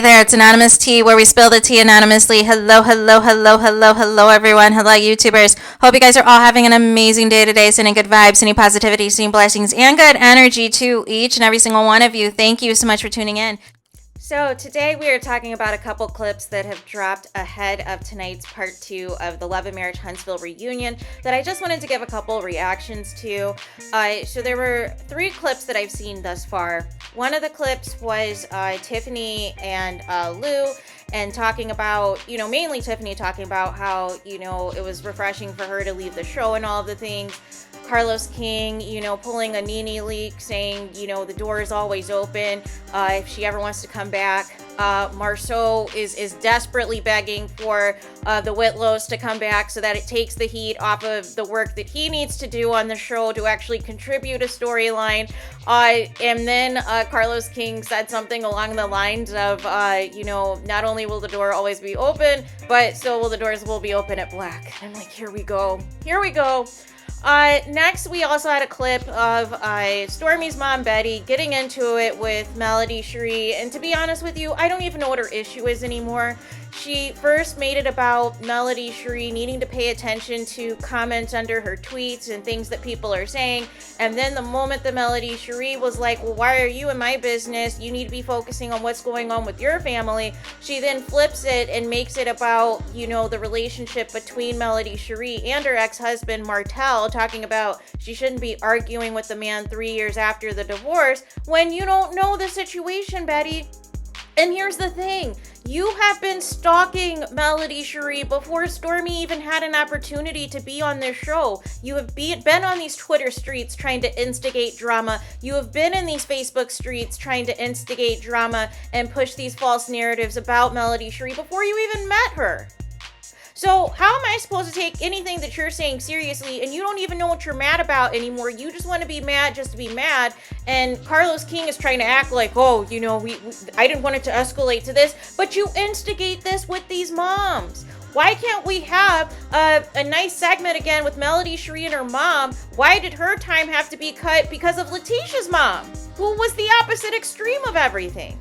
there, it's Anonymous Tea, where we spill the tea anonymously. Hello, hello, hello, hello, hello, everyone. Hello, YouTubers. Hope you guys are all having an amazing day today, sending good vibes, sending positivity, sending blessings, and good energy to each and every single one of you. Thank you so much for tuning in. So today we are talking about a couple clips that have dropped ahead of tonight's part 2 of the Love and Marriage Huntsville reunion that I just wanted to give a couple reactions to. So there were 3 clips that I've seen thus far. One of the clips was Tiffany and Lou, and talking about, mainly Tiffany talking about how, it was refreshing for her to leave the show and all of the things. Carlos King, pulling a Nene leak, saying, the door is always open if she ever wants to come back. Marceau is desperately begging for the Whitlows to come back so that it takes the heat off of the work that he needs to do on the show to actually contribute a storyline. And then Carlos King said something along the lines of, not only will the door always be open, but so will the doors will be open at Black. And I'm like, here we go. Next, we also had a clip of Stormy's mom, Betty, getting into it with Melody Cherie. And to be honest with you, I don't even know what her issue is anymore. She first made it about Melody Cherie needing to pay attention to comments under her tweets and things that people are saying. And then the moment that Melody Cherie was like, well, why are you in my business? You need to be focusing on what's going on with your family. She then flips it and makes it about, the relationship between Melody Cherie and her ex-husband, Martell, talking about she shouldn't be arguing with the man 3 years after the divorce when you don't know the situation, Betty. And here's the thing. You have been stalking Melody Cherie before Stormy even had an opportunity to be on this show. You have been on these Twitter streets trying to instigate drama. You have been in these Facebook streets trying to instigate drama and push these false narratives about Melody Cherie before you even met her. So how am I supposed to take anything that you're saying seriously and you don't even know what you're mad about anymore? You just want to be mad just to be mad. And Carlos King is trying to act like, I didn't want it to escalate to this. But you instigate this with these moms. Why can't we have a nice segment again with Melody Cherie and her mom? Why did her time have to be cut because of Letitia's mom, who was the opposite extreme of everything?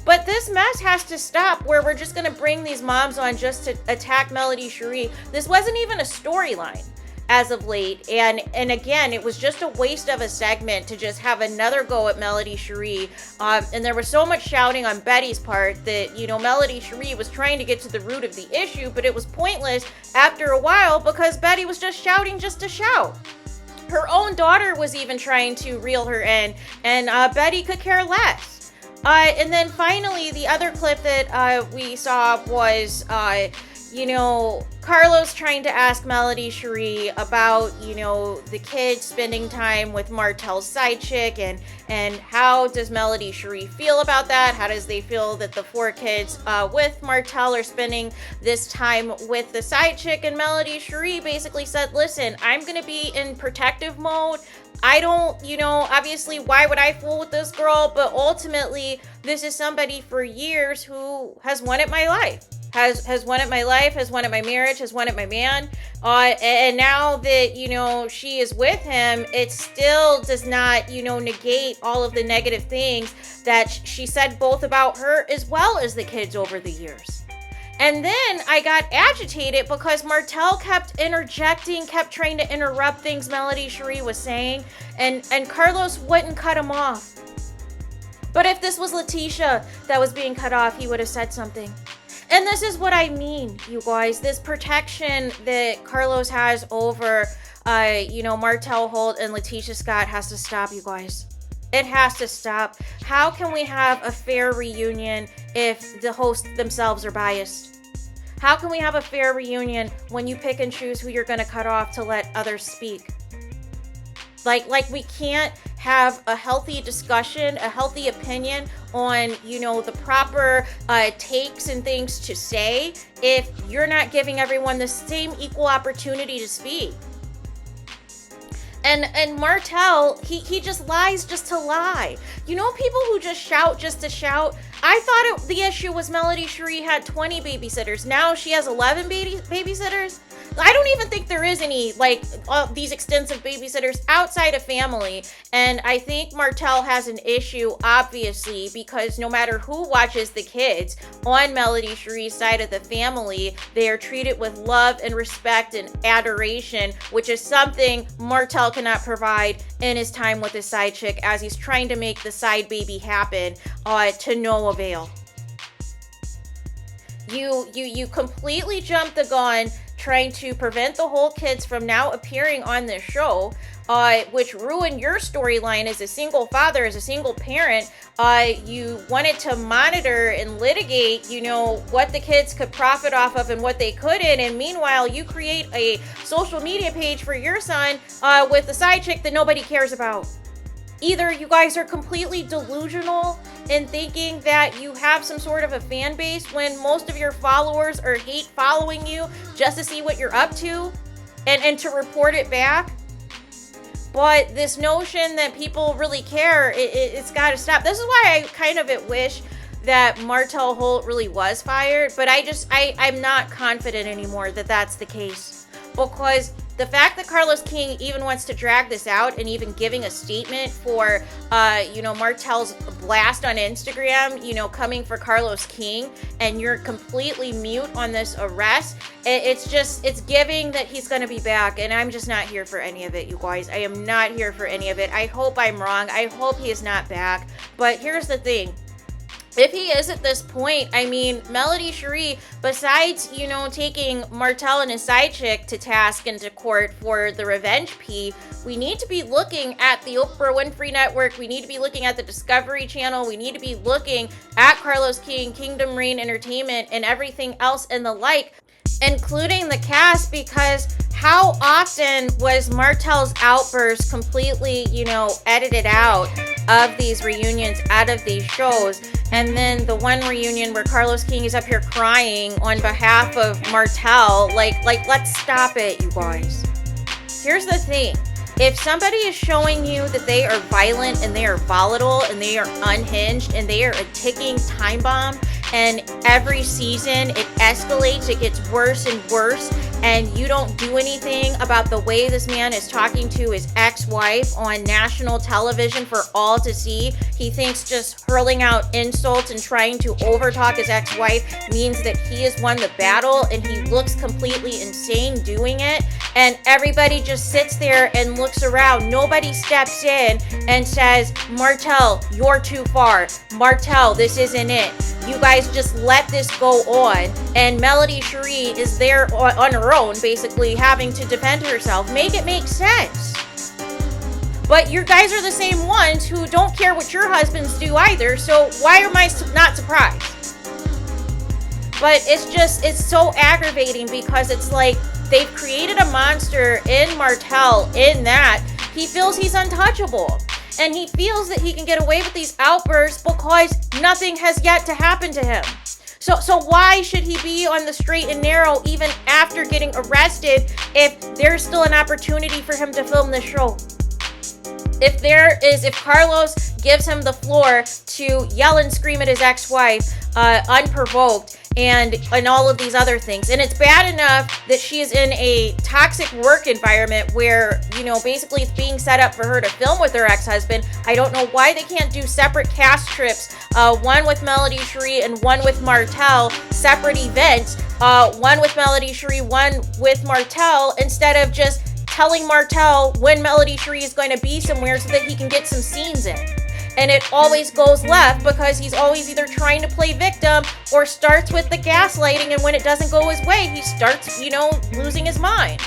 But this mess has to stop where we're just going to bring these moms on just to attack Melody Cherie. This wasn't even a storyline as of late. And again, it was just a waste of a segment to just have another go at Melody Cherie. And there was so much shouting on Betty's part that, Melody Cherie was trying to get to the root of the issue, but it was pointless after a while because Betty was just shouting just to shout. Her own daughter was even trying to reel her in, and Betty could care less. And then finally, the other clip that we saw was, Carlos trying to ask Melody Cherie about, the kids spending time with Martell's side chick, and how does Melody Cherie feel about that? How does they feel that the 4 kids with Martell are spending this time with the side chick? And Melody Cherie basically said, listen, I'm going to be in protective mode. I don't, obviously, why would I fool with this girl? But ultimately, this is somebody for years who has wanted my life, has wanted my life, has wanted my marriage, has wanted my man. And now that, she is with him, it still does not, negate all of the negative things that she said both about her as well as the kids over the years. And then I got agitated because Martell kept interjecting, kept trying to interrupt things Melody Cherie was saying, and Carlos wouldn't cut him off. But if this was Letitia that was being cut off, he would have said something. And this is what I mean, you guys. This protection that Carlos has over, Martell Holt and Letitia Scott has to stop, you guys. It has to stop. How can we have a fair reunion if the hosts themselves are biased? How can we have a fair reunion when you pick and choose who you're going to cut off to let others speak? Like we can't have a healthy discussion, a healthy opinion on, the proper takes and things to say if you're not giving everyone the same equal opportunity to speak. And Martell, he just lies just to lie. You know, people who just shout just to shout. I thought the issue was Melody Cherie had 20 babysitters. Now she has 11 babysitters. I don't even think there is any, like, these extensive babysitters outside of family. And I think Martell has an issue, obviously, because no matter who watches the kids on Melody Cherie's side of the family, they are treated with love and respect and adoration, which is something Martell cannot provide in his time with his side chick, as he's trying to make the side baby happen to no avail. You completely jumped the gun trying to prevent the whole kids from now appearing on this show, which ruined your storyline as a single father, as a single parent. You wanted to monitor and litigate, you know, what the kids could profit off of and what they couldn't. And meanwhile, you create a social media page for your son with a side chick that nobody cares about. Either you guys are completely delusional in thinking that you have some sort of a fan base when most of your followers are hate following you just to see what you're up to and to report it back. But this notion that people really care, it's got to stop. This is why I kind of wish that Martell Holt really was fired, but I'm not confident anymore that that's the case, because the fact that Carlos King even wants to drag this out and even giving a statement for, Martell's blast on Instagram, coming for Carlos King, and you're completely mute on this arrest, it's giving that he's going to be back, and I'm just not here for any of it, you guys. I am not here for any of it. I hope I'm wrong. I hope he is not back. But here's the thing. If he is at this point, I mean, Melody Cherie, besides, taking Martell and his side chick to task and to court for the revenge P, we need to be looking at the Oprah Winfrey Network. We need to be looking at the Discovery Channel. We need to be looking at Carlos King, Kingdom Reign Entertainment, and everything else and the like, including the cast, because how often was Martell's outburst completely, edited out of these reunions, out of these shows? And then the one reunion where Carlos King is up here crying on behalf of Martell, like, let's stop it, you guys. Here's the thing. If somebody is showing you that they are violent and they are volatile and they are unhinged and they are a ticking time bomb, and every season it escalates, it gets worse and worse, and you don't do anything about the way this man is talking to his ex-wife on national television for all to see, he thinks just hurling out insults and trying to overtalk his ex-wife means that he has won the battle, and he looks completely insane doing it, and everybody just sits there and looks around. Nobody steps in and says, Martell, you're too far. Martell, this isn't it. You guys just let this go on, and Melody Cherie is there on her own, basically having to defend herself. Make it make sense. But you guys are the same ones who don't care what your husbands do either, so why am I not surprised? But it's so aggravating, because it's like they've created a monster in Martell in that he feels he's untouchable. And he feels that he can get away with these outbursts because nothing has yet to happen to him. So why should he be on the straight and narrow even after getting arrested if there's still an opportunity for him to film the show? If Carlos gives him the floor to yell and scream at his ex-wife unprovoked and all of these other things, and it's bad enough that she is in a toxic work environment where, basically it's being set up for her to film with her ex-husband. I don't know why they can't do separate cast trips, one with Melody Cherie and one with Martell, separate events, one with Melody Cherie, one with Martell, instead of just telling Martell when Melody Cherie is going to be somewhere so that he can get some scenes in. And it always goes left because he's always either trying to play victim or starts with the gaslighting, and when it doesn't go his way, he starts, losing his mind.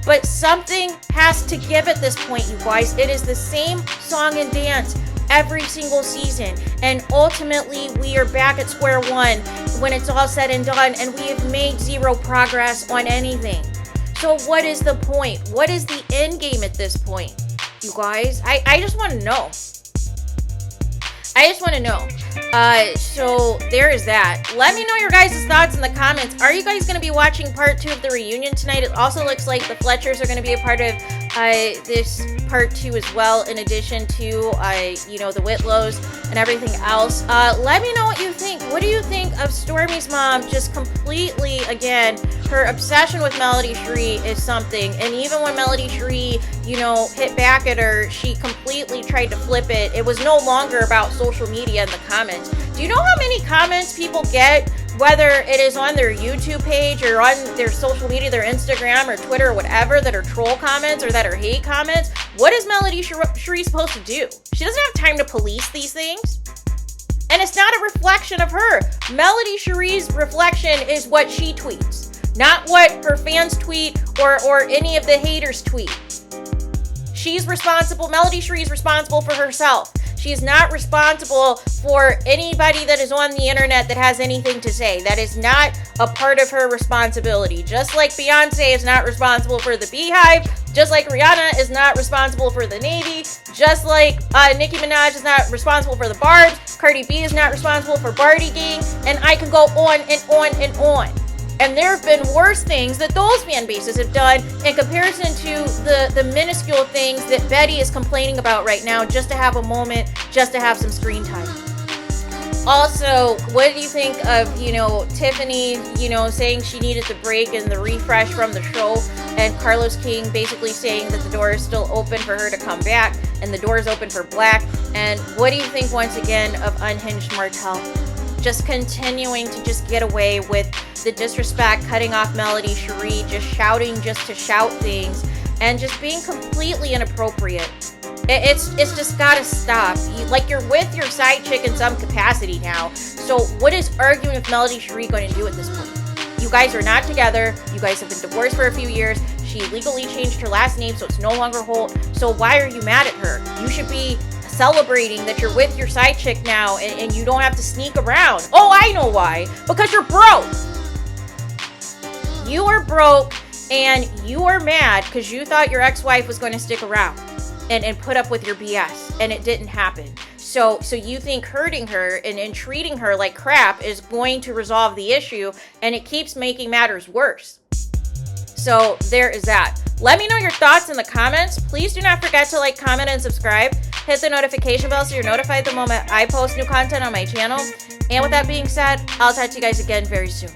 But something has to give at this point, you guys. It is the same song and dance every single season, and ultimately we are back at square one when it's all said and done, and we have made zero progress on anything. So what is the point? What is the end game at this point, you guys? I just want to know. So there is that. Let me know your guys' thoughts in the comments. Are you guys going to be watching part 2 of the reunion tonight? It also looks like the Fletchers are going to be a part of this part 2 as well, in addition to, you know, the Whitlows and everything else. Let me know what you think. What do you think of Stormy's mom just completely, again, her obsession with Melody Cherie is something, and even when Melody Cherie, you know, hit back at her, she completely tried to flip it. It was no longer about social media and the comments. Do you know how many comments people get, whether it is on their YouTube page or on their social media, their Instagram or Twitter or whatever, that are troll comments or that are hate comments? What is Melody Cherie supposed to do? She doesn't have time to police these things. And it's not a reflection of her. Melody Cherie's reflection is what she tweets, not what her fans tweet or any of the haters tweet. She's responsible. Melody Cherie is responsible for herself. She is not responsible for anybody that is on the internet that has anything to say. That is not a part of her responsibility. Just like Beyonce is not responsible for the Beehive, just like Rihanna is not responsible for the Navy, just like Nicki Minaj is not responsible for the Barbs, Cardi B is not responsible for Barty Gang, and I can go on and on and on. And there have been worse things that those fan bases have done in comparison to the minuscule things that Betty is complaining about right now, just to have a moment, just to have some screen time. Also, what do you think of, you know, Tiffany, you know, saying she needed the break and the refresh from the show, and Carlos King basically saying that the door is still open for her to come back, and the door is open for Black? And what do you think, once again, of Unhinged Martell? Just continuing to just get away with the disrespect, cutting off Melody Cherie, just shouting just to shout things, and just being completely inappropriate. It's just gotta stop. You're with your side chick in some capacity now. So what is arguing with Melody Cherie going to do at this point? You guys are not together. You guys have been divorced for a few years. She legally changed her last name, so it's no longer Holt. So why are you mad at her? You should be celebrating that you're with your side chick now, and you don't have to sneak around. Oh, I know why. Because you're broke. You are broke, and you are mad because you thought your ex-wife was going to stick around and put up with your BS, and it didn't happen. So you think hurting her and treating her like crap is going to resolve the issue, and it keeps making matters worse. So there is that. Let me know your thoughts in the comments. Please do not forget to like, comment, and subscribe. Hit the notification bell so you're notified the moment I post new content on my channel. And with that being said, I'll talk to you guys again very soon.